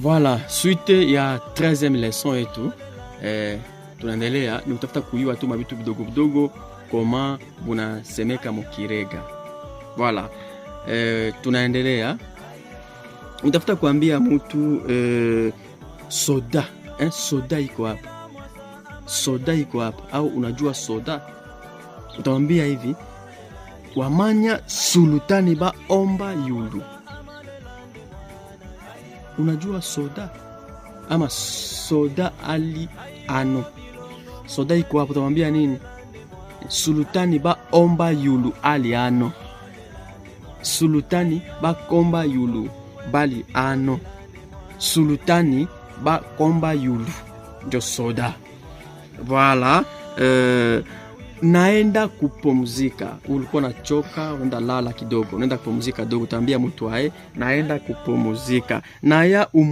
Voilà, suite ya 13e leçon yetu tunaendelea ni utafuta kuyua tu mabitu vidogo vidogo koma bunasemeka mukirega. Voilà, tunaendelea utafuta kuambia mtu soda, soda iko hapa, soda iko hapa, au unajua soda, utamwambia hivi: wamanya sultani ba omba yulu. Unajua soda ama soda ali ano, soda iko hapo, utamwambia nini? Sultani ba omba yulu ali ano, sultani ba komba yulu bali ano, sultani ba komba yulu ndio soda. Voilà, naenda kupumzika. Ulikuwa unachoka, unaenda lala kidogo, unaenda kupumzika kidogo, utaambia mtu ae naenda kupumzika. Na ya